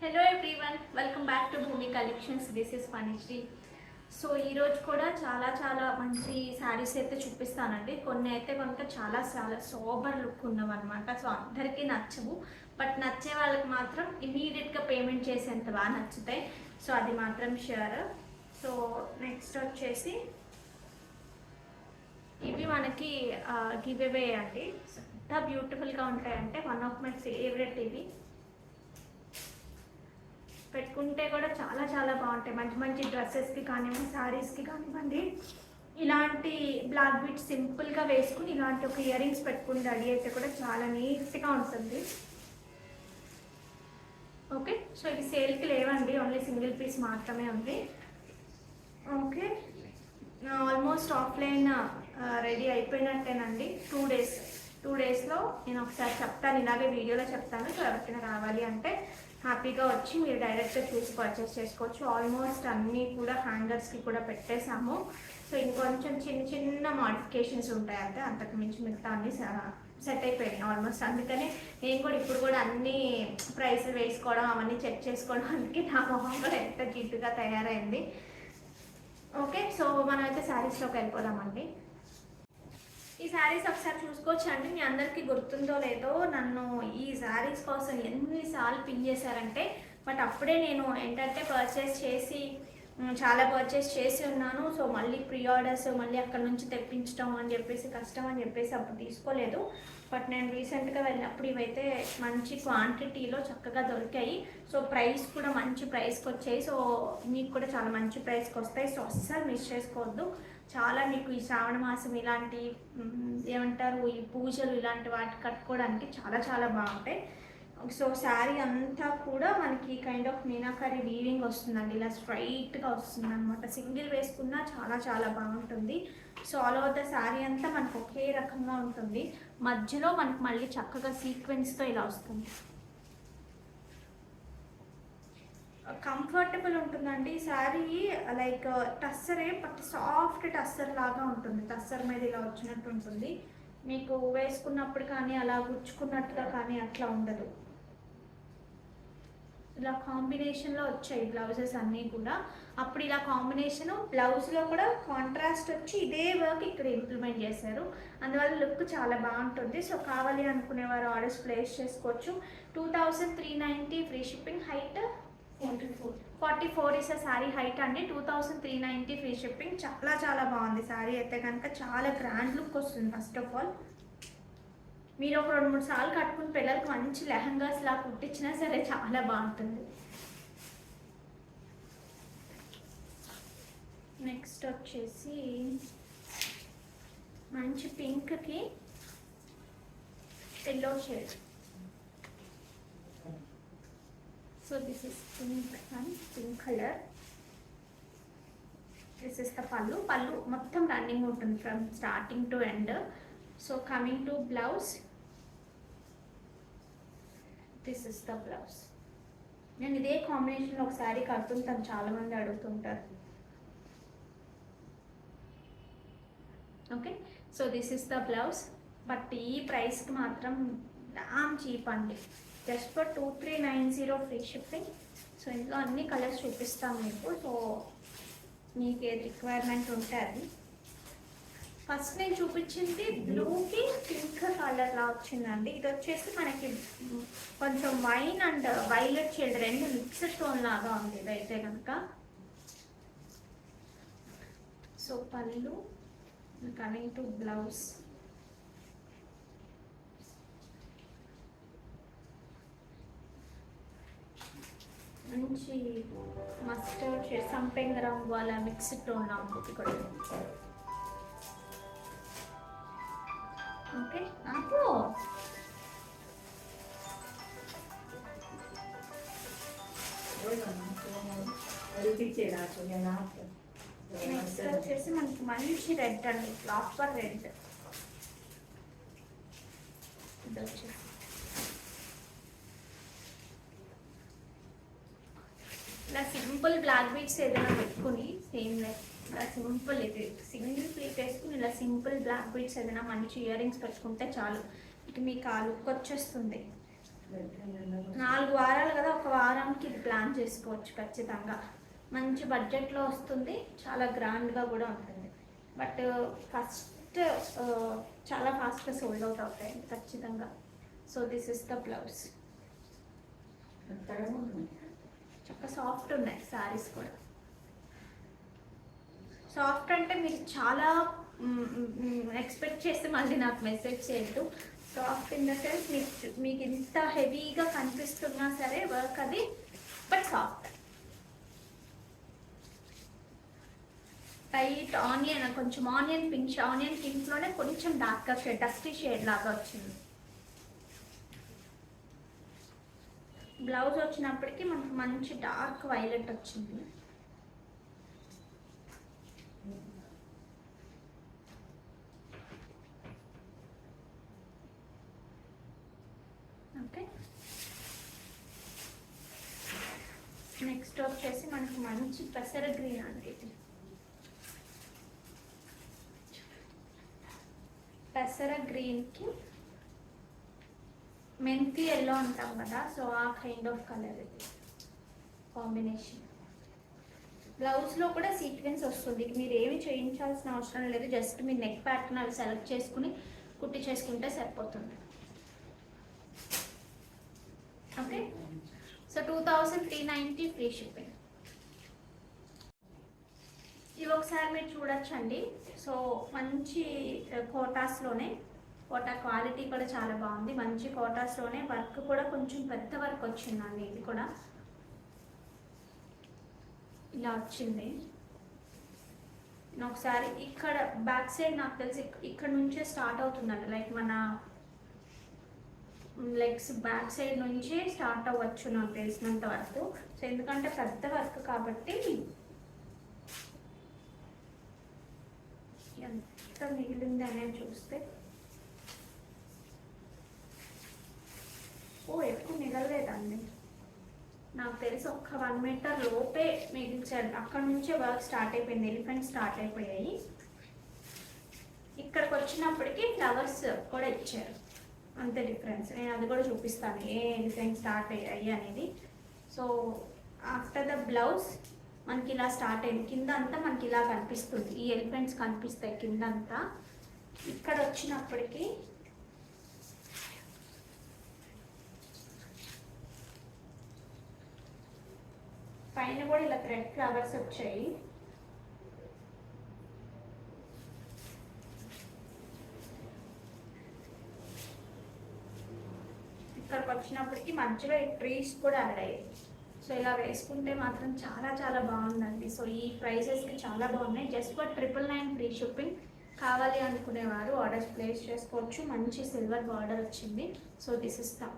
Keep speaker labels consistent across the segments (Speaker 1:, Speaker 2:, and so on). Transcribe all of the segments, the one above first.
Speaker 1: Hello everyone, welcome back to Bhoomi collections. This is Phanishri. So ఈరోజు కూడా చాలా మంచి శారీస్ అయితే చూపిస్తానండి. కొన్ని అయితే కనుక చాలా సోబర్ లుక్ ఉన్నవన్నమాట. సో అందరికీ నచ్చవు, బట్ నచ్చే వాళ్ళకి మాత్రం ఇమీడియట్గా పేమెంట్ చేసేంత బాగా నచ్చుతాయి. సో అది మాత్రం షూర్. సో నెక్స్ట్ వచ్చేసి ఇవి మనకి గివ్ అవే అండి. ఎంత బ్యూటిఫుల్గా ఉంటాయంటే వన్ ఆఫ్ మై ఫేవరెట్. ఇవి పెట్టుకుంటే కూడా చాలా బాగుంటాయి. మంచి డ్రెస్సెస్కి కానివ్వండి, శారీస్కి కానివ్వండి. ఇలాంటి బ్లాక్ బీట్స్ సింపుల్గా వేసుకుని ఇలాంటి ఒక ఇయర్ రింగ్స్ పెట్టుకుని రెడీ అయితే కూడా చాలా నీట్గా ఉంటుంది. ఓకే, సో ఇవి సేల్కి లేవండి, ఓన్లీ సింగిల్ పీస్ మాత్రమే ఉంది. ఓకే, ఆల్మోస్ట్ ఆఫ్లైన్ రెడీ అయిపోయినట్టేనండి. 2 డేస్లో నేను ఒకసారి చెప్తాను, ఇలాగే వీడియోలో చెప్తాను. సో ఎవరికైనా రావాలి అంటే హ్యాపీగా వచ్చి మీరు డైరెక్ట్గా చూసి పర్చేస్ చేసుకోవచ్చు. ఆల్మోస్ట్ అన్నీ కూడా హ్యాంగర్స్కి కూడా పెట్టేశాము. సో ఇంకొంచెం చిన్న మోడిఫికేషన్స్ ఉంటాయి అంటే, అంతకు మించి మిగతా అన్నీ సెట్ అయిపోయినాయి ఆల్మోస్ట్. అందుకని నేను కూడా ఇప్పుడు కూడా అన్ని ప్రైస్లు వేసుకోవడం అవన్నీ చెక్ చేసుకోవడం, అందుకే నా మొహం కూడా ఎంత జిడ్డుగా తయారైంది. ఓకే, సో మనమైతే శారీస్లోకి వెళ్ళిపోదామండి. ఈ శారీస్ ఒకసారి చూసుకోవచ్చు అండి. మీ అందరికీ గుర్తుందో లేదో, నన్ను ఈ శారీస్ కోసం ఎన్నిసార్లు పిన్ చేశారంటే, బట్ అప్పుడే నేను ఏంటంటే చాలా పర్చేస్ చేసి ఉన్నాను. సో మళ్ళీ ప్రీ ఆర్డర్స్ మళ్ళీ అక్కడ నుంచి తెప్పించడం అని చెప్పేసి కష్టం అని చెప్పేసి అప్పుడు తీసుకోలేదు. బట్ నేను రీసెంట్గా వెళ్ళినప్పుడు ఇవైతే మంచి క్వాంటిటీలో చక్కగా దొరికాయి. సో ప్రైస్ కూడా మంచి ప్రైస్కి వచ్చాయి. సో మీకు కూడా చాలా మంచి ప్రైస్కి వస్తాయి. సో అస్సలు మిస్ చేసుకోవద్దు. చాలా మీకు ఈ శ్రావణ మాసం ఇలాంటి ఏమంటారు, ఈ పూజలు ఇలాంటి వాటి కట్టుకోవడానికి చాలా బాగుంటాయి. సో శారీ అంతా కూడా మనకి కైండ్ ఆఫ్ మీనాకారి వీవింగ్ వస్తుందండి. ఇలా స్ట్రైట్గా వస్తుంది అనమాట. సింగిల్ వేసుకున్నా చాలా బాగుంటుంది. So all over the sari అంతా మనకు ఒకే రకంగా ఉంటుంది. మధ్యలో మనకు మళ్ళీ చక్కగా సీక్వెన్స్తో ఇలా వస్తుంది. కంఫర్టబుల్ ఉంటుందండి శారీ. లైక్ టస్సరే, బట్ సాఫ్ట్ టస్సర్ లాగా ఉంటుంది. టస్సర్ మీద ఇలా వచ్చినట్టు ఉంటుంది. మీకు వేసుకున్నప్పుడు కానీ అలా గుచ్చుకున్నట్టుగా కానీ అట్లా ఉండదు. ఇలా కాంబినేషన్లో వచ్చాయి బ్లౌజెస్ అన్నీ కూడా. అప్పుడు ఇలా కాంబినేషన్ బ్లౌజ్లో కూడా కాంట్రాస్ట్ వచ్చి ఇదే వర్క్ ఇక్కడ ఇంప్లిమెంట్ చేశారు. అందువల్ల లుక్ చాలా బాగుంటుంది. సో కావాలి అనుకునేవారు ఆర్డర్స్ ప్లేస్ చేసుకోవచ్చు. 2390 free shipping. Height 44 is sari height అండి. 2390 ఫ్రీ షిప్పింగ్. చాలా బాగుంది శారీ అయితే కనుక. చాలా గ్రాండ్ లుక్ వస్తుంది. ఫస్ట్ ఆఫ్ ఆల్ మీరు ఒక 2-3 సార్లు కట్టుకుని పిల్లలకు మంచి లెహంగాస్ లా కుట్టించినా సరే చాలా బాగుంటుంది. నెక్స్ట్ వచ్చేసి మంచి పింక్కి yellow shade. So this is pink color. This is the pallu మొత్తం రన్నింగ్ ఉంటుంది from starting to end. So coming to blouse, this is the blouse. నేను ఇదే కాంబినేషన్లో ఒక శారీ కడుతుంటాను, చాలామంది అడుగుతుంటారు. Okay, so this is the blouse. But ఈ ప్రైస్కి మాత్రం డామ్ చీప్ అండి. Just for 2390 free shipping. So ఇందులో అన్ని కలర్స్ చూపిస్తాం మీకు. సో మీకు ఏది రిక్వైర్మెంట్ ఉంటే అది. ఫస్ట్ నేను చూపించింది బ్లూకి పింక్ కలర్లా వచ్చిందండి. ఇది వచ్చేసి మనకి కొంచెం వైన్ అండ్ వైలెట్ షేడ్ రెండు మిక్స్డ్ టోన్ లాగా ఉంది ఇదైతే కనుక. సో పళ్ళు, కమింగ్ టు బ్లౌజ్. మంచి మస్టర్డ్ షేడ్, సంపెంగ రంగు అలా మిక్స్డ్ టోన్ లా ఉంటుంది ఇక్కడ. ఓకే, నాకు నెక్స్ట్ వచ్చేసి మనకి మంచి రెడ్ అండి, ఫ్లవర్ రెడ్. ఇది వచ్చేసి ఇలా సింపుల్ బ్లాక్ బీట్స్ ఏదైనా పెట్టుకుని సేమ్ లైక్ ఇలా సింపుల్ ఇది సింగిల్ ప్లేట్ వేసుకుని ఇలా సింపుల్ బ్లాక్ బీట్స్ ఏదైనా మంచి ఇయర్ రింగ్స్ పెట్టుకుంటే చాలు. ఇటు మీకు ఆ లుక్ వచ్చేస్తుంది. 4 వారాలు కదా, ఒక వారానికి ఇది ప్లాన్ చేసుకోవచ్చు ఖచ్చితంగా. మంచి బడ్జెట్లో వస్తుంది, చాలా గ్రాండ్గా కూడా ఉంటుంది. బట్ ఫస్ట్ చాలా ఫాస్ట్గా సోల్డ్ అవుట్ అవుతాయి ఖచ్చితంగా. So this is the blouse. చక్కగా సాఫ్ట్ ఉన్నాయి శారీస్ కూడా. సాఫ్ట్ అంటే మీరు చాలా ఎక్స్పెక్ట్ చేస్తే మళ్ళీ నాకు మెసేజ్ చేయొద్దు. సాఫ్ట్ ఇన్ ద సెన్స్ మీకు ఇంత హెవీగా కనిపిస్తున్నా సరే వర్క్ అది, బట్ సాఫ్ట్. లైట్ ఆనియన్, కొంచెం ఆనియన్ పింక్, ఆనియన్ పింక్లోనే కొంచెం డార్క్గా షేడ్, డస్టీ షేడ్ లాగా వచ్చింది. బ్లౌజ్ వచ్చినప్పటికీ మనకు మంచి డార్క్ వైలెట్ వచ్చింది. ఓకే, నెక్స్ట్ వచ్చేసి మనకు మంచి పెసర గ్రీన్ అండి. ఇది పెసర గ్రీన్కి మెంతి ఎల్లో అంటాం కదా, సో ఆ కైండ్ ఆఫ్ కలర్ ఇది కాంబినేషన్. బ్లౌజ్లో కూడా సీక్వెన్స్ వస్తుంది, మీరు ఏమి చేయించాల్సిన అవసరం లేదు. జస్ట్ మీ నెక్ ప్యాటర్న్ అవి సెలెక్ట్ చేసుకుని కుట్టి చేసుకుంటే సరిపోతుంది. Okay, so 2390 free shipping. ఇవి ఒకసారి మీరు చూడొచ్చండి. సో మంచి కోటాస్లోనే, కోటా క్వాలిటీ కూడా చాలా బాగుంది. మంచి కోటాస్లోనే వర్క్ కూడా కొంచెం పెద్ద వర్క్ వచ్చిందండి. ఇది కూడా ఇలా వచ్చింది. ఒకసారి ఇక్కడ బ్యాక్ సైడ్ నాకు తెలిసి ఇక్కడ నుంచే స్టార్ట్ అవుతుందండి. లైక్ మన లెగ్స్ బ్యాక్ సైడ్ నుంచే స్టార్ట్ అవ్వచ్చు నాకు తెలిసినంత వరకు. సో ఎందుకంటే పెద్ద వర్క్ కాబట్టి ఎంత మిగిలింది అనేది చూస్తే, ఎక్కువ మిగలలేదండి. నాకు తెలిసి ఒక్క 1 మీటర్ లోపే మిగిల్చారు. అక్కడ నుంచే వర్క్ స్టార్ట్ అయిపోయింది, ఎలిఫెంట్ స్టార్ట్ అయిపోయాయి. ఇక్కడికి వచ్చినప్పటికీ ఫ్లవర్స్ కూడా ఇచ్చారు, అంతే డిఫరెన్స్. నేను అది కూడా చూపిస్తాను ఏ ఎలిఫెంట్ స్టార్ట్ అయ్యాయి అనేది. సో ఆఫ్టర్ ద బ్లౌజ్ మనకి ఇలా స్టార్ట్ అయింది. కింద అంతా మనకి ఇలా కనిపిస్తుంది, ఈ ఎలిఫెంట్స్ కనిపిస్తాయి కింద అంతా. ఇక్కడ వచ్చినప్పటికీ పైన కూడా ఇలా థ్రెడ్ ఫ్లవర్స్ వచ్చాయి. ఇక్కడికి వచ్చినప్పటికీ మధ్యలో ఈ ట్రీస్ కూడా యాడ్ అయ్యాయి. సో ఇలా వేసుకుంటే మాత్రం చాలా చాలా బాగుందండి. సో ఈ ప్రైసెస్కి చాలా బాగున్నాయి. Just for 999 free shipping. కావాలి అనుకునేవారు ఆర్డర్స్ ప్లేస్ చేసుకోవచ్చు. మంచి సిల్వర్ బార్డర్ వచ్చింది. సో దిస్ ఇస్ ద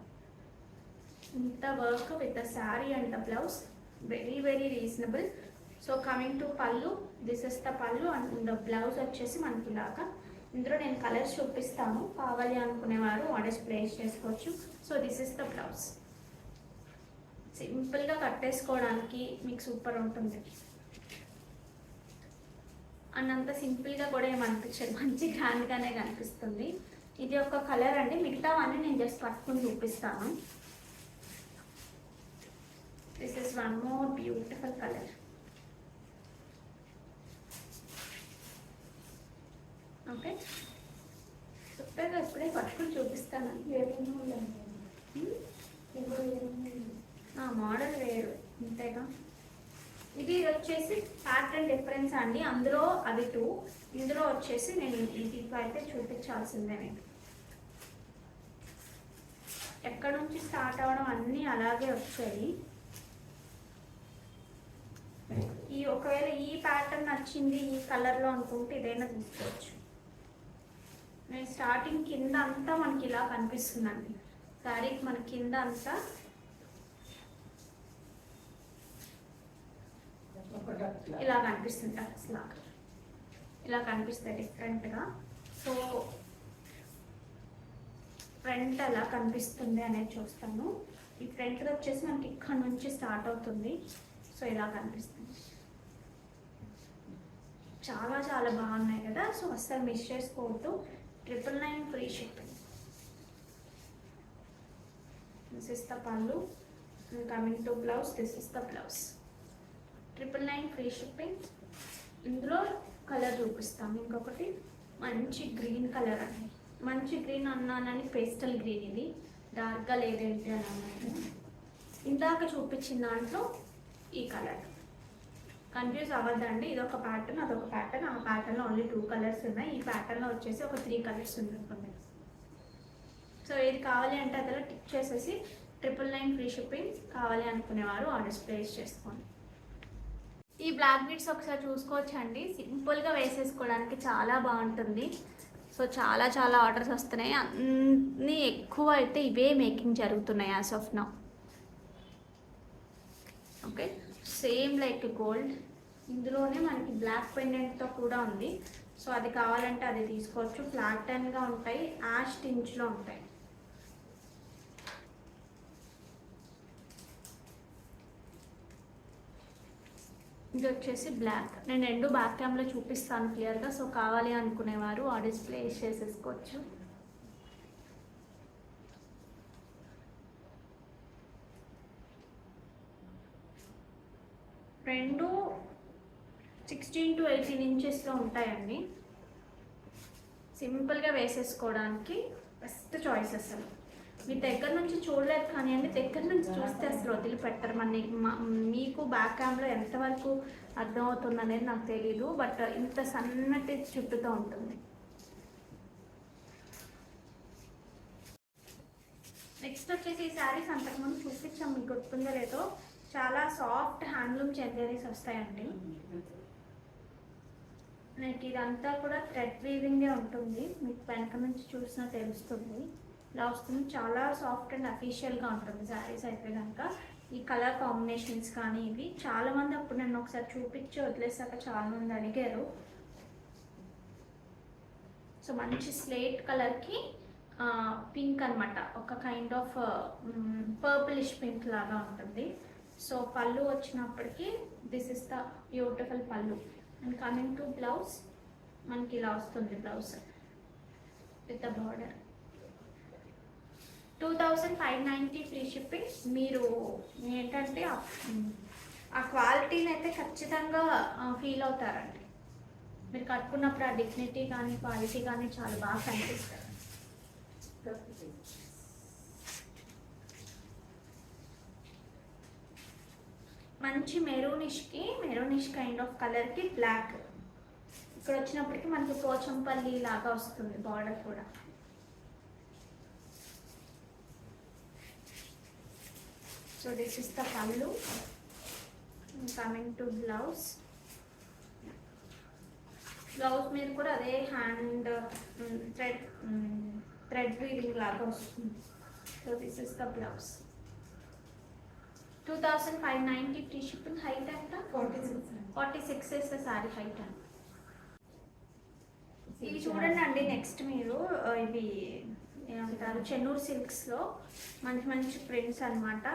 Speaker 1: ఇంత work with the sari and the blouse, very very reasonable. So coming to పళ్ళు, దిస్ ఇస్ ద పళ్ళు అండ్ ద బ్లౌజ్ వచ్చేసి మనకి ఇలాగా. ఇందులో నేను కలర్స్ చూపిస్తాను, కావాలి అనుకునేవారు ఆర్డర్స్ ప్లేస్ చేసుకోవచ్చు. So this is the blouse. సింపుల్గా కట్టేసుకోవడానికి మీకు సూపర్ ఉంటుంది. అండ్ అంత సింపుల్గా కూడా ఏమనిపించదు, మంచి గ్రాండ్గానే కనిపిస్తుంది. ఇది ఒక కలర్ అండి, మిగతావన్నీ నేను జస్ట్ పట్టుకుని చూపిస్తాను. This is one more beautiful colour. Okay, సూపర్గా ఇప్పుడే పట్టుకుని చూపిస్తాను. మోడల్ వేరు అంతేగా. ఇది వచ్చేసి ప్యాటర్న్ డిఫరెన్స్ అండి. అందులో అది 2, ఇందులో వచ్చేసి నేను ఇది అయితే చూపించాల్సిందే. నేను ఎక్కడ నుంచి స్టార్ట్ అవ్వడం అన్నీ అలాగే వచ్చాయి. ఈ ఒకవేళ ఈ ప్యాటర్న్ నచ్చింది ఈ కలర్లో అనుకుంటే ఇదైనా తీసుకోవచ్చు. నేను స్టార్టింగ్ కింద అంతా మనకి ఇలా కనిపిస్తుందండి. శారీకి మన కింద అంతా ఇలా కనిపిస్తుంది, అసలు ఇలా కనిపిస్తాయి డిఫరెంట్గా. సో ఫ్రంట్ అలా కనిపిస్తుంది అనేది చూస్తాను. ఈ ఫ్రంట్ వచ్చేసి మనకి ఇక్కడ నుంచి స్టార్ట్ అవుతుంది. సో ఇలా కనిపిస్తుంది. చాలా చాలా బాగున్నాయి కదా. సో అస్సలు మిస్ చేసుకోవద్దు. 999 free shipping. This is the pallu. Coming to blouse, this is the blouse. 999 free shipping. ఇందులో కలర్ చూపిస్తాం. ఇంకొకటి మంచి గ్రీన్ కలర్ అండి. మంచి గ్రీన్ అన్నానని పేస్టల్ గ్రీన్, ఇది డార్క్గా లేదేంటి అని అన్నాను. ఇందాక చూపించిన దాంట్లో ఈ కలర్ కన్ఫ్యూజ్ అవ్వద్దండి. ఇదొక ప్యాటర్న్, అదొక ప్యాటర్న్. ఆ ప్యాటర్న్లో ఓన్లీ 2 కలర్స్ ఉన్నాయి. ఈ ప్యాటర్న్లో వచ్చేసి ఒక 3 కలర్స్ ఉన్నాయి. సో ఏది కావాలి అంటే అదిలో టిక్ చేసేసి 999 ఫ్రీ షిప్పింగ్ కావాలి అనుకునేవారు ఆర్డర్స్ ప్లేస్ చేసుకోండి. ఈ బ్లాక్ బీడ్స్ ఒకసారి చూసుకోవచ్చండి. సింపుల్గా వేసేసుకోవడానికి చాలా బాగుంటుంది. సో చాలా చాలా ఆర్డర్స్ వస్తున్నాయి. అన్నీ ఎక్కువ అయితే ఇవే మేకింగ్ జరుగుతున్నాయి as of now. Okay, same like gold. ఇందులోనే మనకి బ్లాక్ పెండెంట్తో కూడా ఉంది. సో అది కావాలంటే అది తీసుకోవచ్చు. ఫ్లాటన్గా ఉంటాయి, యాష్ టించ్లో ఉంటాయి. ఇది వచ్చేసి బ్లాక్. నేను 2 బ్యాక్ క్యామ్లో చూపిస్తాను క్లియర్గా. సో కావాలి అనుకునేవారు ఆర్డర్స్ ప్లేస్ చేసేసుకోవచ్చు. రెండు 16 to 18 ఇంచెస్లో ఉంటాయండి. సింపుల్గా వేసేసుకోవడానికి బెస్ట్ చాయిస్. అసలు మీ దగ్గర నుంచి చూడలేదు కానివ్వండి, దగ్గర నుంచి చూస్తే అసలు వదిలిపెట్టరు. మీకు బ్యాక్ క్యామ్లో ఎంతవరకు అర్థమవుతుంది అనేది నాకు తెలీదు, బట్ ఇంత సన్నటి చుట్టుతో ఉంటుంది. నెక్స్ట్ వచ్చేసి ఈ శారీస్ అంతకుముందు చూపించాం, మీకు గుర్తుందో లేదో. చాలా సాఫ్ట్ హ్యాండ్లూమ్ చందేరీస్ వస్తాయండి. నాకు ఇదంతా కూడా థ్రెడ్ వీవింగే ఉంటుంది. మీకు వెనక నుంచి చూసినా తెలుస్తుంది. ఇలా వస్తుంది. చాలా సాఫ్ట్ అండ్ అఫీషియల్గా ఉంటుంది శారీస్ అయితే కనుక. ఈ కలర్ కాంబినేషన్స్ కానీ ఇవి చాలామంది అప్పుడు నన్ను ఒకసారి చూపించి వదిలేసాక చాలామంది అడిగారు. సో మంచి స్లేట్ కలర్కి పింక్ అనమాట, ఒక కైండ్ ఆఫ్ పర్పులిష్ పింక్ లాగా ఉంటుంది. సో పళ్ళు వచ్చినప్పటికీ దిస్ ఇస్ ద బ్యూటిఫుల్ పళ్ళు. అండ్ కమింగ్ టు బ్లౌజ్, మనకి ఇలా వస్తుంది blouse with the border. 2590 free shipping. మీరు ఏంటంటే ఆ క్వాలిటీని అయితే ఖచ్చితంగా ఫీల్ అవుతారండి. మీరు కట్టుకున్నప్పుడు ఆ డిగ్నిటీ కానీ క్వాలిటీ కానీ చాలా బాగా కనిపిస్తుంది. మంచి మెరూనిష్ కైండ్ ఆఫ్ కలర్కి బ్లాక్. ఇక్కడ వచ్చినప్పటికీ మనకి పోచంపల్లి లాగా వస్తుంది బార్డర్ కూడా. So this is the pallu. Coming to blouse. Blouse మీద కూడా అదే హ్యాండ్ థ్రెడ్ వీవింగ్ లాగా వస్తుంది. So this is the blouse. 2590 free shipping. Height ఎంత? 46 ఇస్ ద సారీ హైట్ అండి. ఇవి చూడండి అండి. నెక్స్ట్ మీరు ఇవి ఏమంటారు, చెన్నూరు సిల్క్స్లో మంచి మంచి ప్రింట్స్ అనమాట.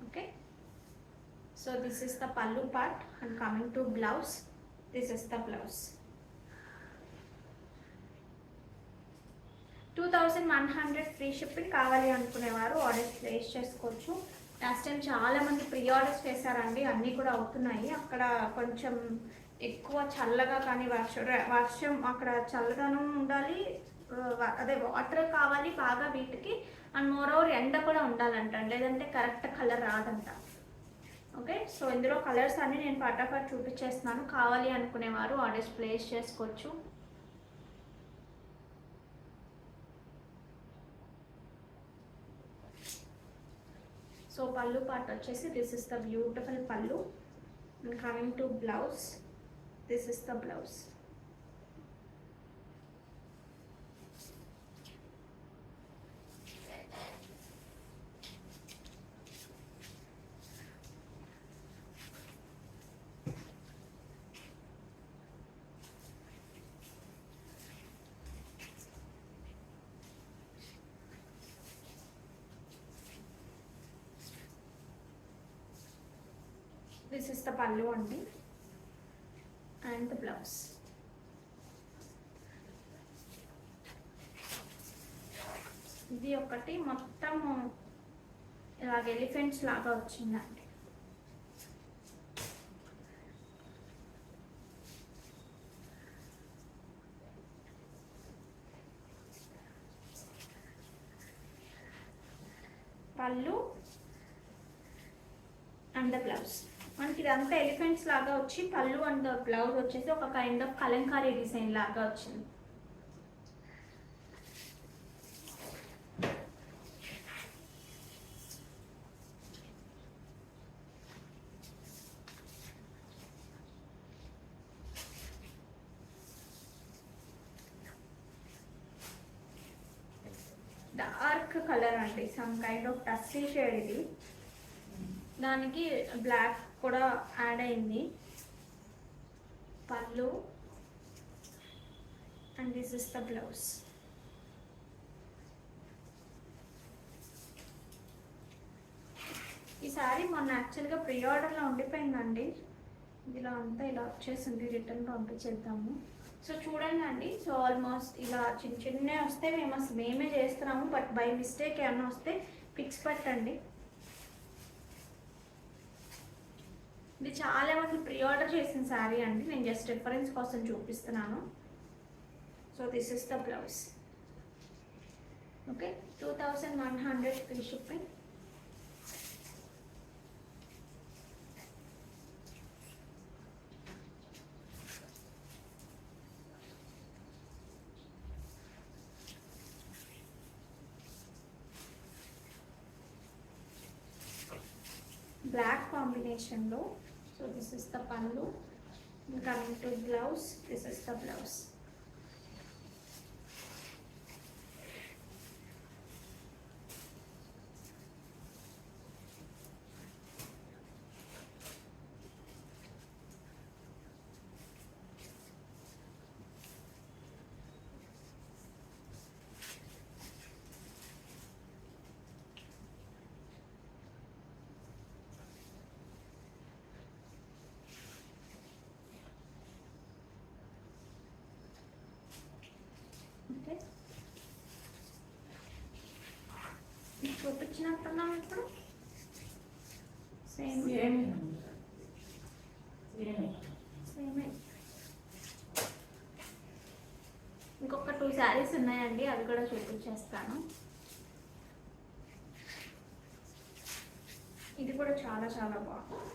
Speaker 1: Okay, so this is the pallu part. And coming to blouse, this is the blouse. 2100 free shipping. కావాలి అనుకునేవారు ఆర్డర్స్ ప్లేస్ చేసుకోవచ్చు. లాస్ట్ టైం చాలామంది ప్రీ ఆర్డర్స్ చేశారండి, అన్నీ కూడా అవుతున్నాయి. అక్కడ కొంచెం ఎక్కువ చల్లగా కానీ వర్షం అక్కడ చల్లదనం ఉండాలి, అదే వాటర్ కావాలి బాగా వీటికి. అండ్ మోర్ ఓవర్ ఎండ కూడా ఉండాలంట, లేదంటే కరెక్ట్ కలర్ రాదంట. ఓకే, సో ఇందులో కలర్స్ అన్నీ నేను ఫటాఫట్ చూపించేస్తున్నాను. కావాలి అనుకునేవారు ఆర్డర్స్ ప్లేస్ చేసుకోవచ్చు. సో పళ్ళు పార్ట్ వచ్చేసి దిస్ ఇస్ ద బ్యూటిఫుల్ పళ్ళు. And coming to blouse, this is the blouse. This is the pallu only and the blouse. ఇది ఒకటి మొత్తం ఇలాగ ఎలిఫెంట్స్ లాగా వచ్చిందండి. పళ్ళు అండ్ ద బ్లౌజ్ మనకి ఇదంతా ఎలిఫెంట్స్ లాగా వచ్చి పళ్ళు అండ్ ద బ్లౌజ్ వచ్చేసి ఒక కైండ్ ఆఫ్ కలంకారీ డిజైన్ లాగా వచ్చింది. డార్క్ కలర్ అండి, సమ్ కైండ్ ఆఫ్ టస్సీ షేడ్. ఇది దానికి బ్లాక్ కూడా యాడ్ అయింది. పళ్ళు and this is the blouse. ఈ సారీ మొన్న యాక్చువల్గా ప్రీ ఆర్డర్లో ఉండిపోయిందండి. ఇలా అంతా ఇలా వచ్చేసింది, రిటర్న్ పంపించేద్దాము. సో చూడండి అండి, సో ఆల్మోస్ట్ ఇలా చిన్న చిన్నవి వస్తే మేము అసలు మేమే చేస్తున్నాము, బట్ బై మిస్టేక్ ఏమన్నా వస్తే పిక్స్ పెట్టండి. ఇది చాలా మంది ప్రీ ఆర్డర్ చేసిన శారీ అండి, నేను జస్ట్ రిఫరెన్స్ కోసం చూపిస్తున్నాను. So this is the blouse. Okay, 2100 free shipping. Black కాంబినేషన్లో. So this is the pallu. Coming to blouse, this is the blouse. చూపించినట్టున్నాం ఇప్పుడు. సేమే. ఇంకొక 2 శారీస్ ఉన్నాయండి, అవి కూడా చూపించేస్తాను. ఇది కూడా చాలా చాలా బాగుంది.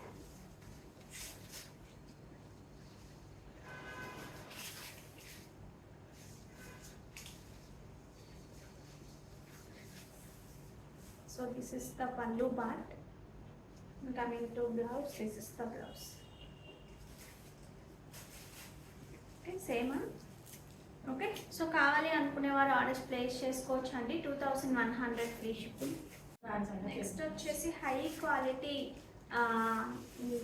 Speaker 1: So this is the pallu part. Coming to blouse, this is the blouse. Okay, same. Okay, so కావాలి అనుకునే వారు ఆర్డర్స్ ప్లేస్ చేసుకోవచ్చు అండి. 2100 ఫ్రీ షిప్పింగ్. నెక్స్ట్ వచ్చేసి హై క్వాలిటీ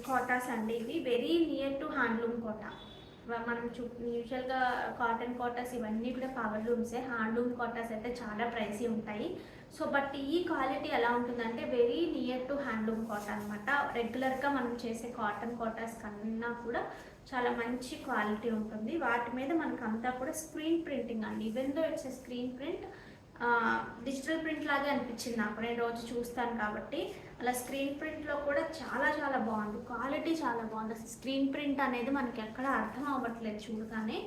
Speaker 1: కోటాస్ అండి. ఇవి very near to handloom kota. మనం యూజువల్గా కాటన్ కోటాస్ ఇవన్నీ కూడా పవర్ లూమ్సే. హ్యాండ్లూమ్ కోటాస్ అయితే చాలా ప్రైసీ ఉంటాయి. సో బట్ ఈ క్వాలిటీ ఎలా ఉంటుందంటే very near to handloom kota అనమాట. రెగ్యులర్గా మనం చేసే కాటన్ కోటాస్ కన్నా కూడా చాలా మంచి క్వాలిటీ ఉంటుంది. వాటి మీద మనకు అంతా కూడా స్క్రీన్ ప్రింటింగ్ అండి. Even though it's screen print, digital print లాగే అనిపించింది నాకు, నేను రోజు చూస్తాను కాబట్టి. అలా స్క్రీన్ ప్రింట్లో కూడా చాలా చాలా బాగుంది, క్వాలిటీ చాలా బాగుంది. అసలు స్క్రీన్ ప్రింట్ అనేది మనకి ఎక్కడ అర్థం అవ్వట్లేదు చూడగానే.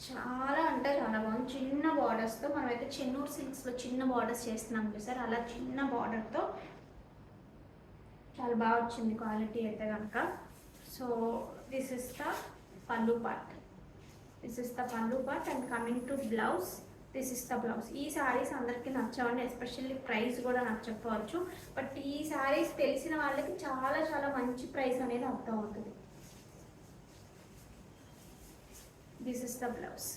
Speaker 1: చాలా అంటే చాలా బాగుంది. చిన్న బార్డర్స్తో, మనమైతే చెన్నూరు సిల్క్స్లో చిన్న బార్డర్స్ చేస్తున్నాం చూసారు, అలా చిన్న బార్డర్తో చాలా బాగా వచ్చింది క్వాలిటీ అయితే కనుక. So this is the pallu part. This is the pallu part and coming to blouse, this is the blouse. ఈ శారీస్ అందరికీ నచ్చవండి, ఎస్పెషల్లీ ప్రైస్ కూడా నచ్చకపోవచ్చు. బట్ ఈ శారీస్ తెలిసిన వాళ్ళకి చాలా చాలా మంచి ప్రైస్ అనేది అర్థం అవుతుంది. This is the blouse.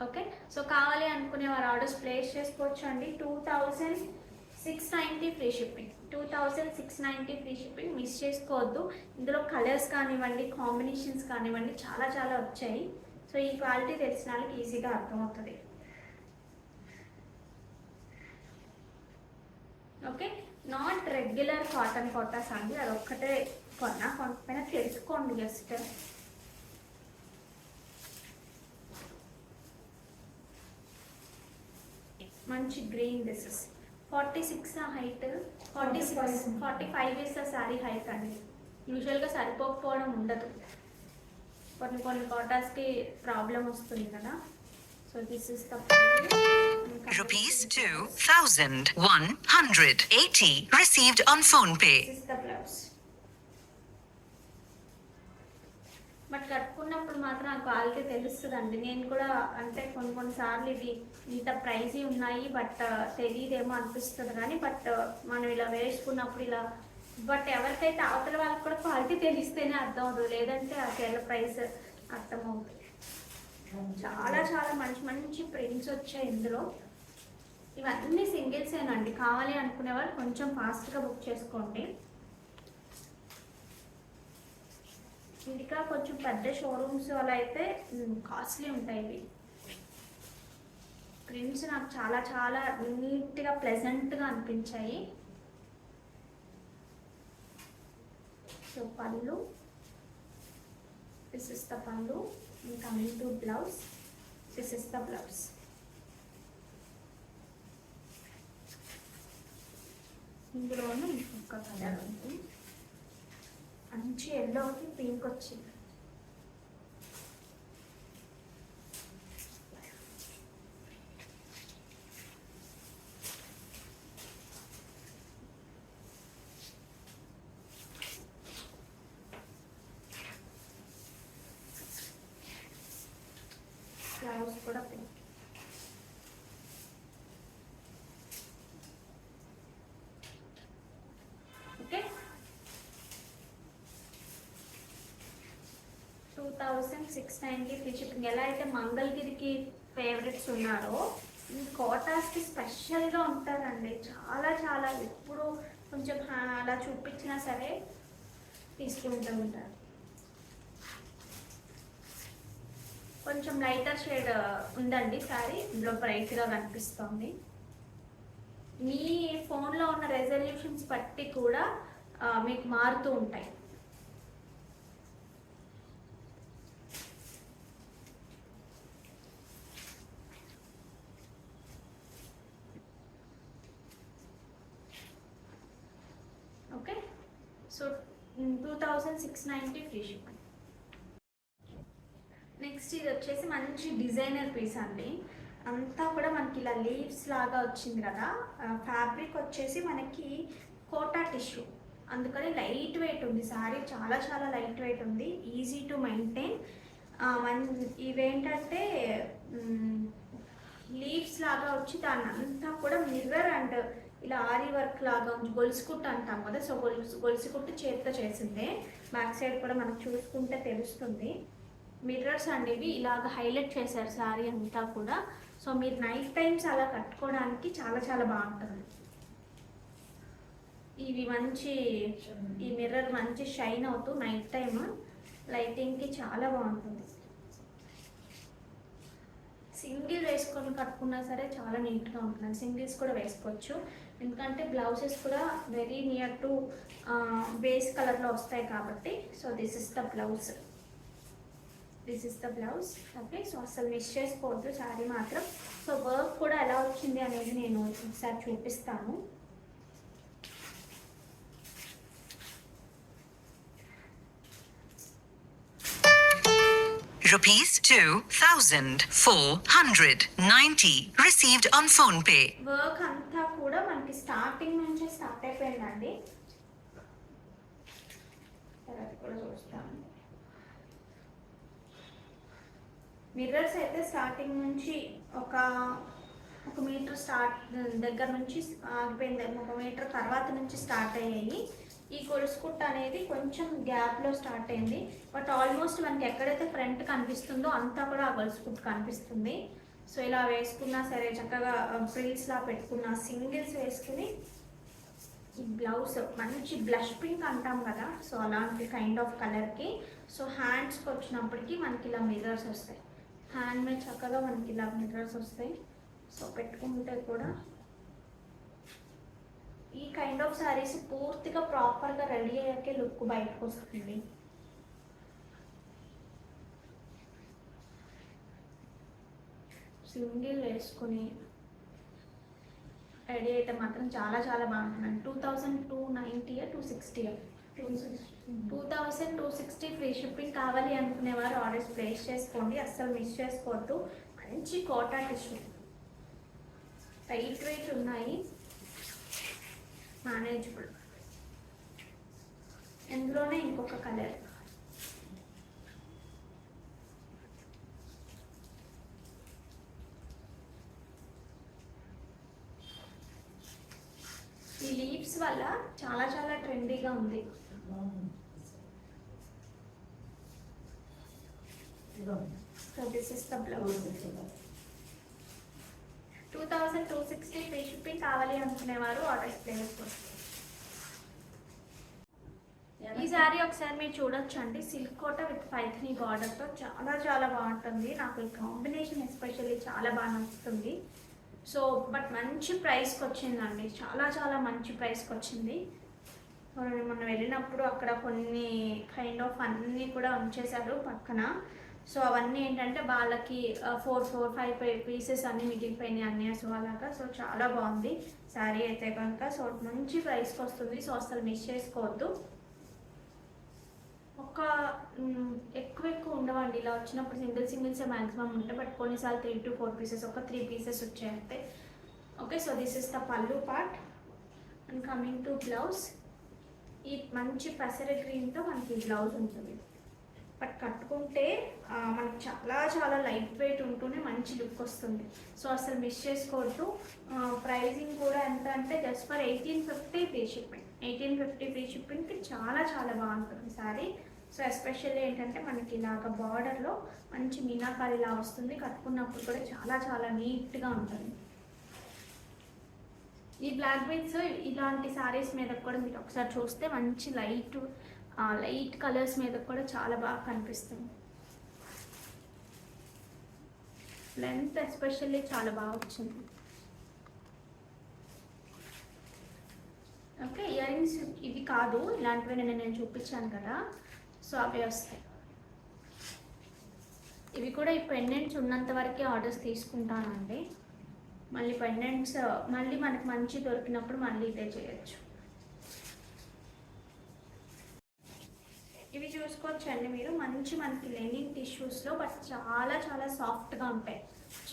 Speaker 1: Okay, so కావాలి అనుకునే వారు ఆర్డర్స్ ప్లేస్ చేసుకోవచ్చు అండి. 2690 free shipping. 2690 free shipping. Miss చేసుకోవద్దు. ఇందులో కలర్స్ కానివ్వండి, కాంబినేషన్స్ కానివ్వండి, చాలా చాలా వచ్చాయి. సో ఈ క్వాలిటీ తెలిసిన వాళ్ళకి ఈజీగా అర్థమవుతుంది. Okay, not regular cotton Kotas అండి, అదొక్కటే కొంతపైన తెలుసుకోండి జస్ట్. మంచి green. This is 46 height, 45 is sari height అండి. యూజువల్గా సరిపోకపోవడం ఉండదు, కొన్ని కొన్ని కాటాస్కి ప్రాబ్లం వస్తుంది కదా. So this is the
Speaker 2: Rupees 2,180 received on phone pay.
Speaker 1: This is the blouse. But కట్టుకున్నప్పుడు మాత్రం ఆ క్వాలిటీ తెలుస్తుందండి. నేను కూడా అంటే కొన్నిసార్లు ఇవి ఇంత ప్రైజీ ఉన్నాయి బట్ తెలియదేమో అనిపిస్తుంది కానీ, బట్ మనం ఇలా వేసుకున్నప్పుడు ఇలా, బట్ ఎవరికైతే అవతల వాళ్ళకి కూడా క్వాలిటీ తెలిస్తేనే అర్థం అవుతుంది, లేదంటే అసలు ప్రైస్ అర్థమవుతుంది. చాలా చాలా మంచి మంచి ప్రింట్స్ వచ్చాయి ఇందులో. ఇవన్నీ సింగిల్సేనండి, కావాలి అనుకునే వాళ్ళు కొంచెం ఫాస్ట్గా బుక్ చేసుకోండి. ఇంకా కొంచెం పెద్ద షోరూమ్స్ అలా అయితే కాస్ట్లీ ఉంటాయి ఇవి. ప్రింట్స్ నాకు చాలా చాలా నీట్గా ప్లెజెంట్గా అనిపించాయి. So pallu, this is the pallu. Coming to blouse, this is the blouse. ఇందులోనూ ఇంకొక కలర్ ఉంది, మంచి ఎల్లోకి పింక్ వచ్చింది. బ్లౌజ్ కూడా పింక్. Okay, 2690 free shipping. ఎలా అయితే మంగళగిరికి ఫేవరెట్స్ ఉన్నారో, ఈ కోటాస్కి స్పెషల్గా ఉంటారండి. చాలా చాలా ఎప్పుడు కొంచెం అలా చూపించినా సరే తీసుకుంటూ ఉంటారు. కొంచెం లైటర్ షేడ్ ఉందండి సారీ, ఇందులో బ్రైట్గా కనిపిస్తుంది. మీ ఫోన్లో ఉన్న రెజల్యూషన్స్ బట్టి కూడా మీకు మారుతూ ఉంటాయి. Okay, so 2690 free shipping. Next ఇది వచ్చేసి మంచి డిజైనర్ పీస్ అండి. అంతా కూడా మనకి ఇలా లీవ్స్ లాగా వచ్చింది కదా. ఫ్యాబ్రిక్ వచ్చేసి మనకి కోటా టిష్యూ, అందుకని లైట్ వెయిట్ ఉంది సారీ. చాలా చాలా లైట్ వెయిట్ ఉంది, ఈజీ టు మెయింటైన్. ఇవేంటంటే లీవ్స్ లాగా వచ్చి దాన్ని అంతా కూడా మిర్రర్ అండ్ ఇలా ఆరి వర్క్ లాగా ఉంది. గొలుసు కుట్టు అంటాం కదా, సో గొలుసు కుట్టు చేతితో చేసిందే. బ్యాక్ సైడ్ కూడా మనకు చూసుకుంటే తెలుస్తుంది. మిర్రర్స్ అనేవి ఇలాగ హైలైట్ చేశారు శారీ అంతా కూడా. సో మీరు నైట్ టైమ్స్ అలా కట్టుకోవడానికి చాలా చాలా బాగుంటుంది. ఇవి మంచి, ఈ మిర్రర్ మంచి షైన్ అవుతూ నైట్ టైమ్ లైటింగ్కి చాలా బాగుంటుంది. సింగిల్ వేసుకొని కట్టుకున్నా సరే చాలా నీట్గా ఉంటుంది. సింగిల్స్ కూడా వేసుకోవచ్చు, ఎందుకంటే బ్లౌజెస్ కూడా వెరీ నియర్ టు బేస్ కలర్లో వస్తాయి కాబట్టి. So this is the blouse, this is the blouse. Okay, so అసలు మిస్ చేసుకోవద్దు శారీ మాత్రం. సో వర్క్ కూడా ఎలా వచ్చింది అనేది నేను ఒకసారి చూపిస్తాను.
Speaker 2: Rupees 2,490 received on phone pay.
Speaker 1: Work అంతా కూడా మనకి స్టార్టింగ్ నుంచే స్టార్ట్ అయిపోయిందండి. తర్వాత కూడా చూస్తాను. మిర్రర్స్ అయితే స్టార్టింగ్ నుంచి ఒక మీటర్ స్టార్ట్ దగ్గర నుంచి ఆగిపోయింది, 1 మీటర్ తర్వాత నుంచి స్టార్ట్ అయ్యాయి. ఈ గొలుసు కుట్టు అనేది కొంచెం గ్యాప్లో స్టార్ట్ అయింది, బట్ ఆల్మోస్ట్ మనకి ఎక్కడైతే ఫ్రంట్ కనిపిస్తుందో అంతా కూడా ఆ గొలుసు కుట్టు కనిపిస్తుంది. సో ఇలా వేసుకున్నా సరే చక్కగా ఫ్రిల్స్లా పెట్టుకున్న, సింగిల్స్ వేసుకుని ఈ బ్లౌజ్ మంచి బ్లష్ పింక్ అంటాం కదా, సో అలాంటి కైండ్ ఆఫ్ కలర్కి. సో హ్యాండ్స్కి వచ్చినప్పటికీ మనకి ఇలా మిర్రర్స్ వస్తాయి, హ్యాండ్ మీద చక్కగా మనకి ఇలా మిర్రర్స్ వస్తాయి. సో పెట్టుకుంటే కూడా ఈ కైండ్ ఆఫ్ శారీస్ పూర్తిగా ప్రాపర్గా రెడీ అయ్యాకే లుక్ బయటకు వస్తుంది. సింగిల్ వేసుకొని రెడీ అయితే మాత్రం చాలా చాలా బాగుంటుందండి. 2290 260 2260 ఫ్రీ షిప్పింగ్. కావాలి అనుకునేవారు ఆర్డర్స్ ప్లేస్ చేసుకోండి, అస్సలు మిస్ చేసుకోవద్దు. మంచి కోటా టిష్యూ, లైట్ వెయిట్ ఉన్నాయి, మేనేజబుల్. ఇందులోనే ఇంకొక కలర్, ఈ లీవ్స్ వల్ల చాలా చాలా ట్రెండీగా ఉంది. So this is the blouse. 2260 free shipping. కావాలి అనుకునేవారు ఆర్డర్స్ ప్లేస్ చేసుకోండి. ఈ శారీ ఒకసారి మీరు చూడొచ్చండి, సిల్క్ కోట విత్ పైథనీ బార్డర్తో చాలా చాలా బాగుంటుంది. నాకు ఈ కాంబినేషన్ ఎస్పెషల్లీ చాలా బాగా నచ్చుతుంది. సో బట్ మంచి ప్రైస్కి వచ్చిందండి, చాలా చాలా మంచి ప్రైస్కి వచ్చింది. మనం వెళ్ళినప్పుడు అక్కడ కొన్ని కైండ్ ఆఫ్ అన్నీ కూడా ఉంచేశారు పక్కన. సో అవన్నీ ఏంటంటే వాళ్ళకి 4-5 పీసెస్ అన్నీ మిగిలిపోయినాయి అన్నీ. సో అలాగా, సో చాలా బాగుంది శారీ అయితే కనుక. సో మంచి ప్రైస్కి వస్తుంది, సో అసలు మిస్ చేసుకోవద్దు. ఒక ఎక్కువ ఉండవండి ఇలా వచ్చినప్పుడు, సింగిల్సే మ్యాక్సిమం ఉంటాయి. బట్ కొన్నిసార్లు 3 to 4 పీసెస్, ఒక 3 పీసెస్ వచ్చాయంటే. Okay, so this is the pallu part. And coming to blouse, ఈ మంచి పెసర గ్రీన్తో మనకి బ్లౌజ్ ఉంటుంది. బట్ కట్టుకుంటే మనకి చాలా చాలా లైట్ వెయిట్ ఉంటూనే మంచి లుక్ వస్తుంది. సో అసలు మిస్ చేసుకోవద్దు. ప్రైజింగ్ కూడా ఎంత అంటే just for 1850 free shipping. 1850 free షిప్పింగ్కి చాలా చాలా బాగుంటుంది శారీ. సో ఎస్పెషల్లీ ఏంటంటే మనకి ఇలాగ బార్డర్లో మంచి మీనాకారి ఇలా వస్తుంది, కట్టుకున్నప్పుడు కూడా చాలా చాలా నీట్గా ఉంటుంది. ఈ బ్లాక్ బీడ్స్ ఇలాంటి శారీస్ మీద కూడా మీరు ఒకసారి చూస్తే మంచి లైట్ కలర్స్ మీద కూడా చాలా బాగా కనిపిస్తుంది. లెంత్ ఎస్పెషల్లీ చాలా బాగా వచ్చింది. ఓకే, ఇయర్ రింగ్స్ ఇవి కాదు, ఇలాంటివి నేను చూపించాను కదా, సో అవి వస్తాయి. ఇవి కూడా ఈ పెండెంట్స్ ఉన్నంత వరకే ఆర్డర్స్ తీసుకుంటానండి. మళ్ళీ పెండెంట్స్ మళ్ళీ మనకి మంచి దొరికినప్పుడు మళ్ళీ ఇదే చేయొచ్చు. ఇవి చూసుకోవచ్చండి మీరు, మంచి మనకి లెనిన్ టిష్యూస్లో, బట్ చాలా చాలా సాఫ్ట్గా ఉంటాయి,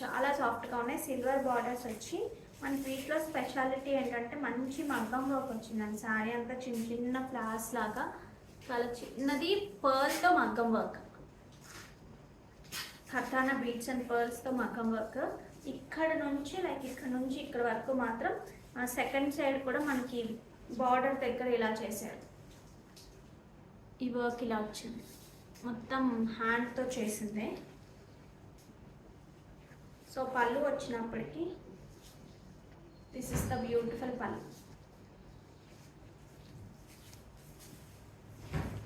Speaker 1: చాలా సాఫ్ట్గా ఉన్నాయి. సిల్వర్ బార్డర్స్ వచ్చి మనకి వీటిలో స్పెషాలిటీ ఏంటంటే మంచి మగ్గం వర్క్ వచ్చిందండి. శారీ అంతా చిన్న చిన్న ఫ్లవర్స్ లాగా, చాలా చిన్నది పర్ల్తో మగ్గం వర్క్, కథానా బీడ్స్ అండ్ పర్ల్స్తో మగ్గం వర్క్. ఇక్కడ నుంచి ఇక్కడ వరకు మాత్రం సెకండ్ సైడ్ కూడా మనకి బార్డర్ దగ్గర ఇలా చేశారు. ఈ వర్క్ ఇలా వచ్చింది, మొత్తం హ్యాండ్తో చేసిందే. సో పళ్ళు వచ్చినప్పటికీ దిస్ ఇస్ ద బ్యూటిఫుల్ పళ్ళు.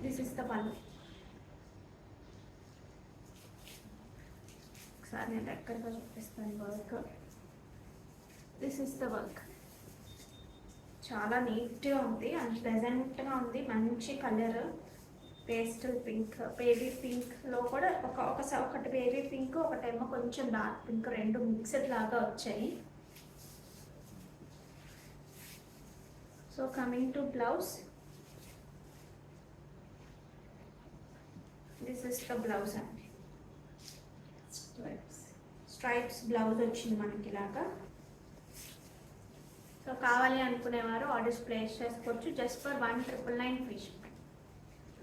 Speaker 1: దిస్ ఇస్ ద పళ్ళు. ఒకసారి నేను దగ్గరగా చూపిస్తాను work. This is the work. చాలా నీట్గా ఉంది అండ్ ప్లెజెంట్గా ఉంది. మంచి కలర్, పేస్టల్ పింక్, బేబీ పింక్లో కూడా ఒకటి బేబీ పింక్, ఒకటేమో కొంచెం డార్క్ పింక్, రెండు మిక్స్డ్ లాగా వచ్చాయి. So coming to blouse, this is the blouse అండి. స్ట్రైప్స్ బ్లౌజ్ వచ్చింది మనకి ఇలాగా. సో కావాలి అనుకునేవారు ఆర్డర్స్ ప్లేస్ చేసుకోవచ్చు. Just for 1999 free shipping.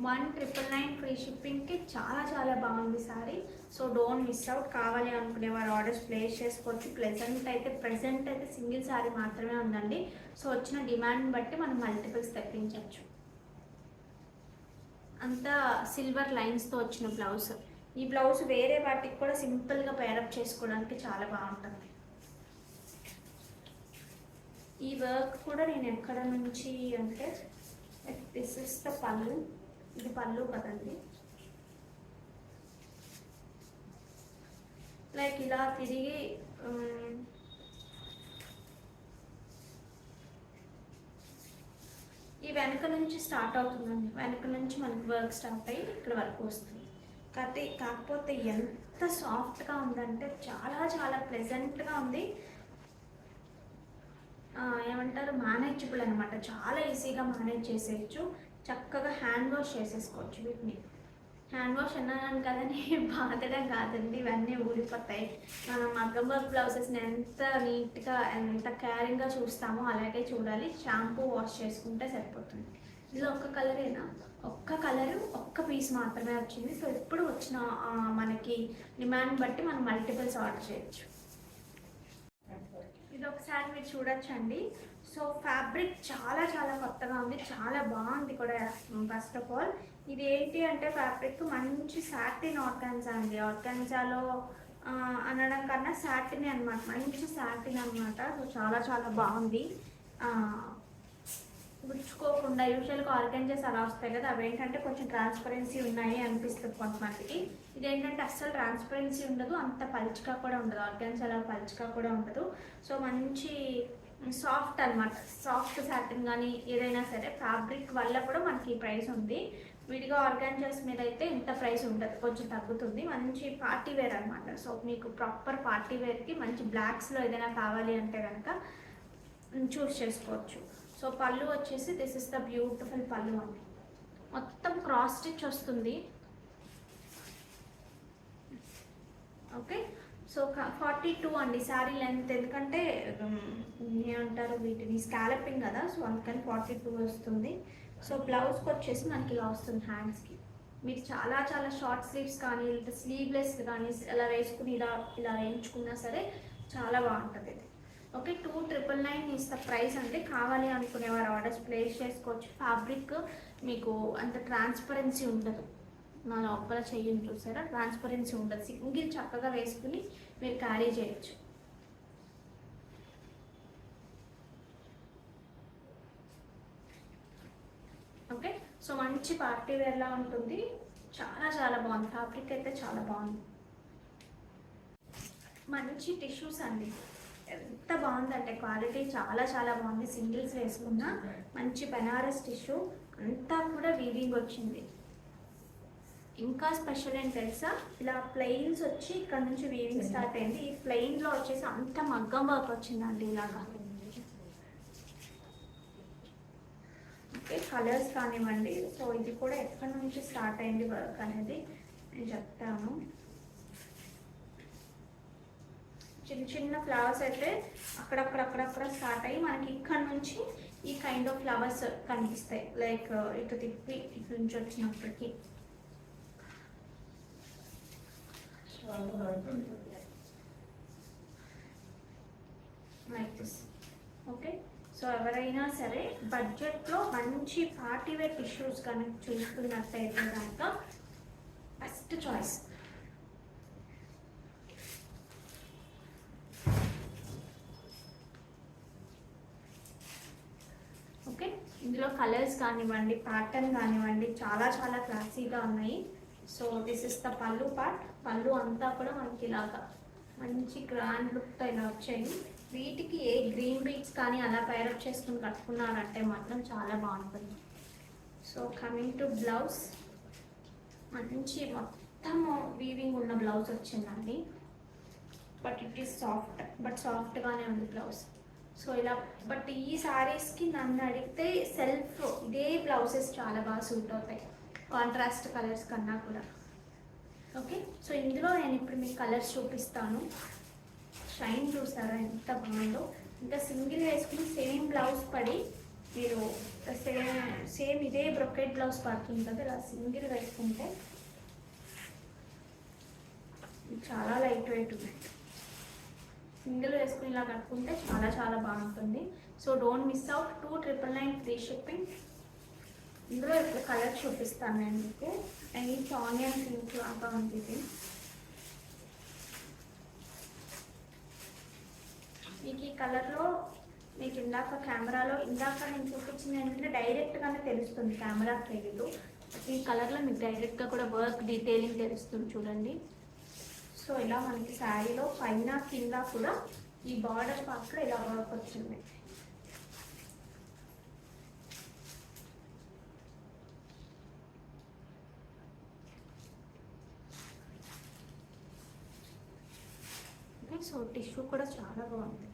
Speaker 1: 1999 free షిప్పింగ్కి చాలా చాలా బాగుంది sari. So don't miss out. కావాలి అనుకునేవారు ఆర్డర్స్ ప్లేస్ చేసుకోవచ్చు. ప్రెజెంట్ అయితే సింగిల్ శారీ మాత్రమే ఉందండి. సో వచ్చిన డిమాండ్ని బట్టి మనం మల్టిపుల్స్ తెప్పించవచ్చు. అంతా సిల్వర్ లైన్స్తో వచ్చిన బ్లౌజ్. ఈ బ్లౌజ్ వేరే వాటికి కూడా సింపుల్గా పేరప్ చేసుకోవడానికి చాలా బాగుంటుంది. ఈ వర్క్ కూడా నేను ఎక్కడ నుంచి అంటే, దిస్ ఇస్ ద పళ్ళు. ఇది పళ్ళు కదండి. లైక్ ఇలా తిరిగి ఈ వెనక నుంచి స్టార్ట్ అవుతుందండి. వెనక నుంచి మనకి వర్క్ స్టార్ట్ అయ్యి ఇక్కడ వరకు వస్తుంది. కాకపోతే ఎంత సాఫ్ట్గా ఉందంటే చాలా చాలా ప్లెజెంట్గా ఉంది. మేనేజబుల్ అనమాట, చాలా ఈజీగా మేనేజ్ చేసేయచ్చు. చక్కగా హ్యాండ్ వాష్ చేసేసుకోవచ్చు వీటిని. హ్యాండ్ వాష్ అన్నాను కదని బాధడం కాదండి, ఇవన్నీ ఊడిపోతాయి. మనం మగ్గం వర్క్ బ్లౌజెస్ని ఎంత నీట్గా ఎంత కేరింగ్గా చూస్తామో అలాగే చూడాలి. షాంపూ వాష్ చేసుకుంటే సరిపోతుంది. ఇందులో ఒక్క కలరేనా, ఒక్క కలరు ఒక్క పీస్ మాత్రమే వచ్చింది. సో ఇప్పుడు వచ్చిన మనకి డిమాండ్ బట్టి మనం మల్టిపుల్స్ ఆర్డర్ చేయొచ్చు. ఇది ఒకసారి మీరు చూడొచ్చండి. సో ఫ్యాబ్రిక్ చాలా చాలా కొత్తగా ఉంది, చాలా బాగుంది కూడా. ఫస్ట్ ఆఫ్ ఆల్ ఇది ఏంటి అంటే ఫ్యాబ్రిక్ మంచి సాటిన్ ఆర్గాన్జా అండి. ఆర్గాన్జాలో అనడం కన్నా సాటిన్ అనమాట, మంచి సాటిన్ అనమాట. సో చాలా చాలా బాగుంది. గుచ్చుకోకుండా, యూజువల్గా ఆర్గాన్జాస్ అలా వస్తాయి కదా, అవి ఏంటంటే కొంచెం ట్రాన్స్పరెన్సీ ఉన్నాయి అనిపిస్తుంది కొంతమందికి. ఇదేంటంటే అస్సలు ట్రాన్స్పరెన్సీ ఉండదు, అంత పలుచగా కూడా ఉండదు. ఆర్గాన్జా అలా పలుచగా కూడా ఉండదు. సో మంచి సాఫ్ట్ అనమాట, సాఫ్ట్ సాటిన్ కానీ ఏదైనా సరే ఫ్యాబ్రిక్ వల్ల కూడా మనకి ప్రైస్ ఉంది. విడిగా ఆర్గాన్జాస్ మీద అయితే ఇంత ప్రైస్ ఉండదు, కొంచెం తగ్గుతుంది. మంచి పార్టీ వేర్ అనమాట. సో మీకు ప్రాపర్ పార్టీ వేర్కి మంచి బ్లాక్స్లో ఏదైనా కావాలి అంటే కనుక చూస్ చేసుకోవచ్చు. సో పళ్ళు వచ్చేసి దిస్ ఇస్ ద బ్యూటిఫుల్ పళ్ళు అండి. మొత్తం క్రాస్ స్టిచ్ వస్తుంది. ఓకే, సో 42 అండి శారీ లెంత్. ఎందుకంటే ఏమంటారు వీటిని స్కాలపింగ్ కదా, సో అందుకని 42 వస్తుంది. సో బ్లౌజ్కి వచ్చేసి మనకి ఇలా వస్తుంది హ్యాండ్స్కి. మీరు చాలా చాలా షార్ట్ స్లీవ్స్ కానీ లేదా స్లీవ్లెస్ కానీ అలా వేసుకుని ఇలా ఇలా వేయించుకున్నా సరే చాలా బాగుంటుంది ఇది. ఓకే, 2999 ఇస్ ద ప్రైస్ అండి. కావాలి అనుకునేవారు ఆర్డర్స్ ప్లేస్ చేసుకోవచ్చు. ఫ్యాబ్రిక్ మీకు అంత ట్రాన్స్పరెన్సీ ఉండదు. నా లోపల చెయ్యని చూసారా, ట్రాన్స్పరెన్సీ ఉండదు. సింగిల్ చక్కగా వేసుకుని మీరు క్యారీ చేయొచ్చు. ఓకే, సో మంచి పార్టీ వేర్లా ఉంటుంది. చాలా చాలా బాగుంది, ఫ్యాబ్రిక్ అయితే చాలా బాగుంది. మంచి టిష్యూస్ అండి, ఎంత బాగుందంటే క్వాలిటీ చాలా చాలా బాగుంది. సింగిల్స్ వేసుకున్న మంచి బెనారస్ టిష్యూ, అంతా కూడా వీవింగ్ వచ్చింది. ఇంకా స్పెషల్ ఏంటి తెలుసా, ఇలా ప్లెయిన్స్ వచ్చి ఇక్కడ నుంచి వీవింగ్ స్టార్ట్ అయింది. ఈ ప్లెయిన్లో వచ్చేసి అంత మగ్గం వర్క్ వచ్చిందండి ఇలాగా. ఓకే, కలర్స్ కానివ్వండి. సో ఇది కూడా ఎక్కడి నుంచి స్టార్ట్ అయింది వర్క్ అనేది నేను చెప్తాను. చిన్న చిన్న ఫ్లవర్స్ అయితే అక్కడక్కడ స్టార్ట్ అయ్యి మనకి ఇక్కడ నుంచి ఈ కైండ్ ఆఫ్ ఫ్లవర్స్ కనిపిస్తాయి. లైక్ ఇటు తిప్పి ఇటు నుంచి వచ్చినప్పటికీ లైక్ దిస్. ఓకే, సో ఎవరైనా సరే బడ్జెట్లో మంచి పార్టీవేర్ టిష్యూస్ కనుక చూసుకున్నట్టయితే కనుక బెస్ట్ చాయిస్. ఓకే, ఇందులో కలర్స్ కానివ్వండి, ప్యాటర్న్ కానివ్వండి చాలా చాలా క్లాసీగా ఉన్నాయి. సో దిస్ ఇస్ ద పళ్ళు పార్ట్. పళ్ళు అంతా కూడా మనకి ఇలాగా మంచి గ్రాండ్ లుక్తో ఇలా వచ్చాయి. వీటికి ఏ గ్రీన్ బీడ్స్ కానీ అలా పైరప్ చేసుకుని కట్టుకున్నారంటే మాత్రం చాలా బాగుంటుంది. సో కమింగ్ టు బ్లౌజ్, మంచి మొత్తం వీవింగ్ ఉన్న బ్లౌజ్ వచ్చిందండి. But it is soft, but సాఫ్ట్గానే ఉంది బ్లౌజ్. సో ఇలా బట్ ఈ శారీస్కి నన్ను అడిగితే సెల్ఫ్ ఇదే బ్లౌజెస్ చాలా బాగా సూట్ అవుతాయి కాంట్రాస్ట్ కలర్స్ కన్నా కూడా. ఓకే, సో ఇందులో నేను ఇప్పుడు మీకు కలర్స్ చూపిస్తాను. షైన్ చూసారా ఎంత బాగుందో. ఇంకా సింగిల్ వేసుకుని సేమ్ బ్లౌజ్ పడి మీరు సేమ్ ఇదే బ్రొకెట్ బ్లౌజ్ పడుతుంది కదా, ఇలా సింగిల్ వేసుకుంటే చాలా లైట్ వెయిట్ ఉన్నాయి. సింగిల్ వేసుకుని ఇలా కట్టుకుంటే చాలా చాలా బాగుంటుంది. So don't miss out. 2999 free shipping. ఇందులో ఇప్పుడు కలర్ చూపిస్తాను నేను మీకు. అండ్ ఈ ఆనియన్ పింక్ లాగా ఉంది ఇది. మీకు ఈ కలర్లో మీకు ఇందాక కెమెరాలో ఇందాక నేను చూపించింది ఏంటంటే డైరెక్ట్గానే తెలుస్తుంది, కెమెరాకి తెలీదు. ఈ కలర్లో మీకు డైరెక్ట్గా కూడా వర్క్ డీటెయిలింగ్ తెలుస్తుంది చూడండి. సో ఇలా మనకి శారీలో పైన కింద కూడా ఈ బార్డర్ పార్ట్లో ఇలా వర్క్ వచ్చింది. సో టిష్యూ కూడా చాలా బాగుంది.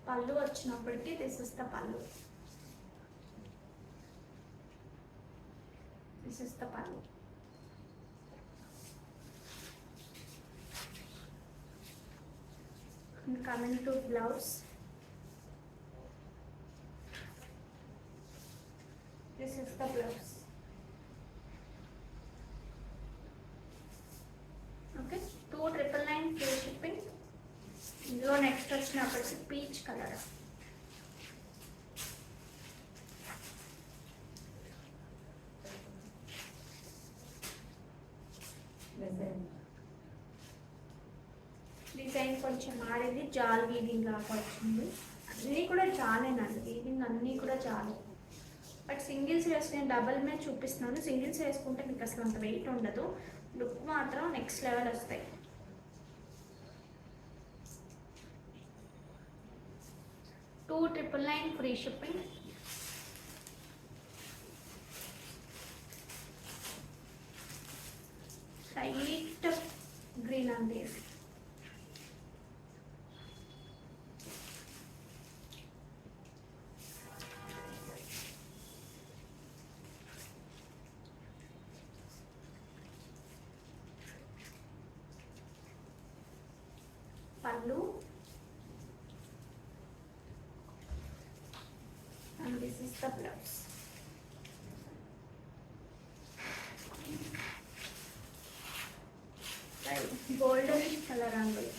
Speaker 1: పళ్ళు వచ్చినప్పటికీ దిస్ ఇస్ ద పళ్ళు. దిస్ ఇస్ ద పళ్ళు. Coming to blouse, this is the blouse. Okay, 299 free shipping. ఇందులో నెక్స్ట్ వచ్చినప్పటికి పీచ్ కలర్. డిజైన్ కొంచెం మారింది, జాల్ వీవింగ్ లాగా వచ్చింది. అన్నీ కూడా జాలేనండి, వీవింగ్ అన్నీ కూడా జాలే. బట్ సింగిల్స్ వేసి నేను డబల్ మీద చూపిస్తున్నాను. సింగిల్స్ వేసుకుంటే మీకు అసలు అంత వెయిట్ ఉండదు, లుక్ మాత్రం నెక్స్ట్ లెవెల్ వస్తాయి. $299 ఫ్రీ షిప్పింగ్. లైట్ గ్రీన్ అండి. పళ్ళు and this is the blouse. Golden color angle.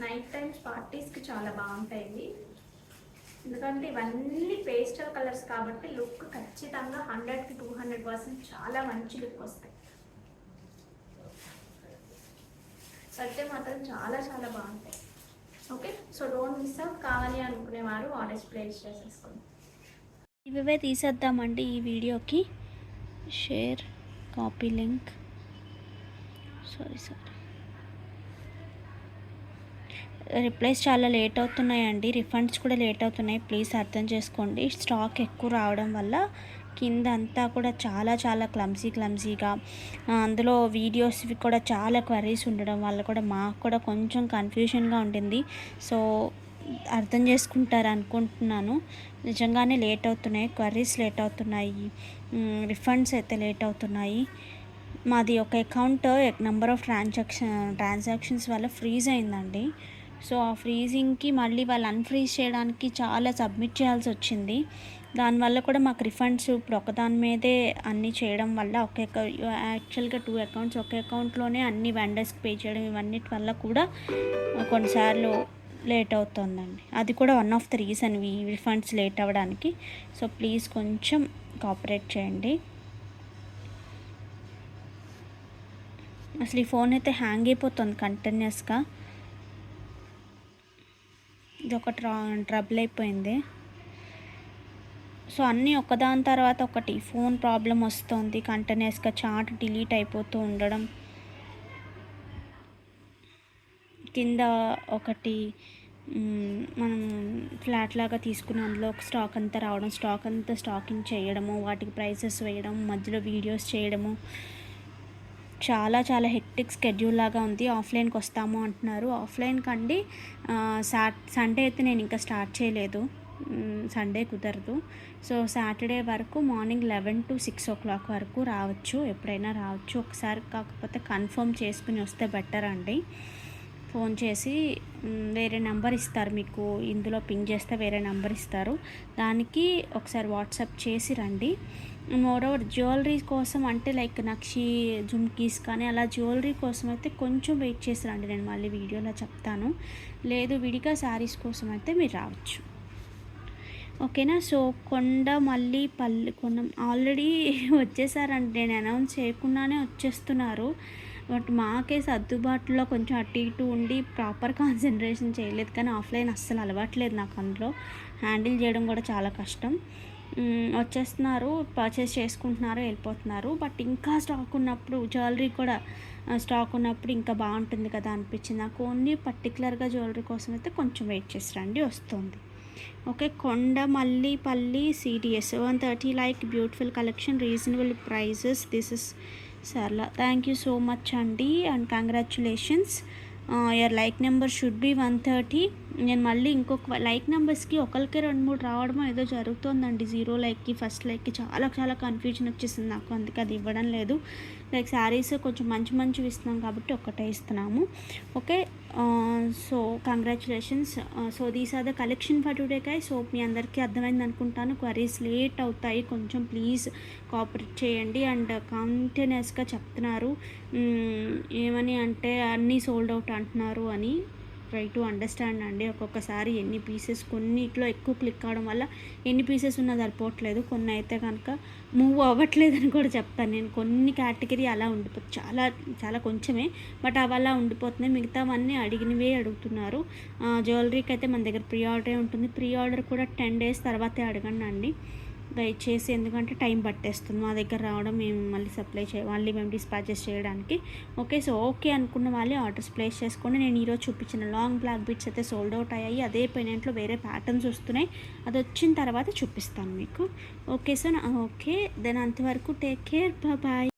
Speaker 1: Night times పార్టీస్కి చాలా బాగుంటాయి, ఎందుకంటే ఇవన్నీ పేస్టల్ కలర్స్ కాబట్టి లుక్ ఖచ్చితంగా 100కి 200% చాలా మంచి లుక్ వస్తాయి. అయితే మాత్రం చాలా చాలా బాగుంటాయి. Okay, so don't miss out. కావాలి అనుకునేవారు ఆర్డర్స్ ప్లేస్ చేసేసుకోండి.
Speaker 3: ఇవే తీసేద్దామండి ఈ వీడియోకి. Share, copy link. Sorry replies చాలా లేట్ అవుతున్నాయండి, రిఫండ్స్ కూడా లేట్ అవుతున్నాయి, ప్లీజ్ అర్థం చేసుకోండి. స్టాక్ ఎక్కువ రావడం వల్ల కింద అంతా కూడా చాలా చాలా క్లమ్సీగా, అందులో వీడియోస్ కూడా చాలా క్వరీస్ ఉండడం వల్ల కూడా మాకు కూడా కొంచెం కన్ఫ్యూషన్గా ఉంటుంది. సో అర్థం చేసుకుంటారు అనుకుంటున్నాను. నిజంగానే లేట్ అవుతున్నాయి, క్వరీస్ లేట్ అవుతున్నాయి, రిఫండ్స్ అయితే లేట్ అవుతున్నాయి. మాది ఒక అకౌంట్ నెంబర్ ఆఫ్ ట్రాన్సాక్షన్స్ వల్ల ఫ్రీజ్ అయిందండి. సో ఆ ఫ్రీజింగ్కి మళ్ళీ వాళ్ళు అన్ఫ్రీజ్ చేయడానికి చాలా సబ్మిట్ చేయాల్సి వచ్చింది. దానివల్ల కూడా మాకు రిఫండ్స్ ఇప్పుడు ఒకదాని మీదే అన్నీ చేయడం వల్ల యాక్చువల్గా 2 అకౌంట్స్ ఒక అకౌంట్లోనే అన్ని వెండర్స్కి పే చేయడం, ఇవన్నిటి వల్ల కూడా కొన్నిసార్లు లేట్ అవుతుందండి. అది కూడా వన్ ఆఫ్ ద రీజన్ ఈ రిఫండ్స్ లేట్ అవ్వడానికి. సో ప్లీజ్ కొంచెం కోఆపరేట్ చేయండి. అసలు ఈ ఫోన్ అయితే హ్యాంగ్ అయిపోతుంది కంటిన్యూస్గా, ఇది ఒక ట్రబుల్ అయిపోయింది. సో అన్నీ ఒకదాని తర్వాత ఒకటి ఫోన్ ప్రాబ్లం వస్తుంది, కంటిన్యూస్గా చాట్ డిలీట్ అయిపోతూ ఉండడం, కింద ఒకటి మనం ఫ్లాట్ లాగా తీసుకుని అందులో ఒక స్టాక్ అంతా రావడం, స్టాక్ అంతా స్టాకింగ్ చేయడము, వాటికి ప్రైసెస్ వేయడం, మధ్యలో వీడియోస్ చేయడము, చాలా చాలా హెక్టిక్ స్కెడ్యూల్ లాగా ఉంది. ఆఫ్లైన్కి వస్తాము అంటున్నారు. ఆఫ్లైన్కి అండి సండే అయితే నేను ఇంకా స్టార్ట్ చేయలేదు, సండే కుదరదు. సో సాటర్డే వరకు మార్నింగ్ 11 to 6 o'clock వరకు రావచ్చు, ఎప్పుడైనా రావచ్చు. ఒకసారి కాకపోతే కన్ఫర్మ్ చేసుకుని వస్తే బెటర్ అండి. ఫోన్ చేసి వేరే నెంబర్ ఇస్తారు మీకు, ఇందులో పింగ్ చేస్తే వేరే నెంబర్ ఇస్తారు, దానికి ఒకసారి వాట్సాప్ చేసి రండి. మోరోవర్ జ్యువెలరీ కోసం అంటే లైక్ నక్షి జుమ్కీస్ కానీ అలా జ్యువెలరీ కోసం అయితే కొంచెం వెయిట్ చేసి రండి, నేను మళ్ళీ వీడియోలో చెప్తాను. లేదు విడిగా శారీస్ కోసం అయితే మీరు రావచ్చు. ఓకేనా. సో కొండం ఆల్రెడీ వచ్చేసారండి, నేను అనౌన్స్ చేయకుండానే వచ్చేస్తున్నారు. బట్ మాకే సర్దుబాటులో కొంచెం అటు ఇటు ఉండి ప్రాపర్ కాన్సన్ట్రేషన్ చేయలేదు. కానీ ఆఫ్లైన్ అస్సలు అలవాట్లేదు నాకు, అందులో హ్యాండిల్ చేయడం కూడా చాలా కష్టం. వచ్చేస్తున్నారు, పర్చేస్ చేసుకుంటున్నారు, వెళ్ళిపోతున్నారు. బట్ ఇంకా స్టాక్ ఉన్నప్పుడు జ్యువెలరీ కూడా స్టాక్ ఉన్నప్పుడు ఇంకా బాగుంటుంది కదా అనిపించింది నాకు. ఓన్లీ పర్టికులర్గా జ్యువెలరీ కోసం అయితే కొంచెం వెయిట్ చేసి రండి, వస్తుంది. Okay, Kondamallipalli CDS 130 like beautiful collection, reasonable prices. This is Sarla. Thank you so much అండి and congratulations. Your like number should be 130. నేను మళ్ళీ ఇంకొక లైక్ నెంబర్స్కి ఒకరికి 2-3 రావడం ఏదో జరుగుతుందండి. 0 లైక్కి, ఫస్ట్ లైక్కి చాలా చాలా కన్ఫ్యూజన్ వచ్చేసింది నాకు, అందుకే అది ఇవ్వడం లేదు. లైక్ శారీస్ కొంచెం మంచివి ఇస్తున్నాం కాబట్టి ఒకటే ఇస్తున్నాము. Okay, so congratulations. So these are the collection for today guys. So మీ అందరికీ అర్థమైంది అనుకుంటాను. క్వరీస్ లేట్ అవుతాయి కొంచెం, ప్లీజ్ కోఆపరేట్ చేయండి. అండ్ కంటిన్యూస్గా చెప్తున్నారు ఏమని అంటే అన్నీ సోల్డ్ అవుట్ అంటున్నారు అని. ట్రై టు అండర్స్టాండ్ అండి. ఒక్కొక్కసారి ఎన్ని పీసెస్, కొన్నిట్లో ఎక్కువ క్లిక్ అవడం వల్ల ఎన్ని పీసెస్ ఉన్నా సరిపోవట్లేదు, కొన్ని అయితే కనుక మూవ్ అవ్వట్లేదని కూడా చెప్తాను నేను. కొన్ని కేటగిరీ అలా ఉండిపోతుంది, చాలా కొంచెమే, బట్ అవి అలా ఉండిపోతున్నాయి. మిగతావన్నీ అడిగినవే అడుగుతున్నారు. జ్యువెలరీకి అయితే మన దగ్గర ప్రీ ఆర్డరే ఉంటుంది. ప్రీ ఆర్డర్ కూడా 10 days తర్వాతే అడగండి అండి దయచేసి, ఎందుకంటే టైం పట్టేస్తుంది మా దగ్గర రావడం, మేము మళ్ళీ మళ్ళీ మేము డిస్పాచెస్ చేయడానికి. ఓకే, సో ఓకే అనుకున్న వాళ్ళే ఆర్డర్స్ ప్లేస్ చేసుకోండి. నేను ఈరోజు చూపించిన లాంగ్ బ్లాక్ బీట్స్ అయితే సోల్డ్ అవుట్ అయ్యాయి. అదే పెయింట్లో వేరే ప్యాటర్న్స్ వస్తున్నాయి, అది వచ్చిన తర్వాత చూపిస్తాను మీకు. ఓకే సార్, ఓకే దెన్ అంతవరకు టేక్ కేర్, బాయ్.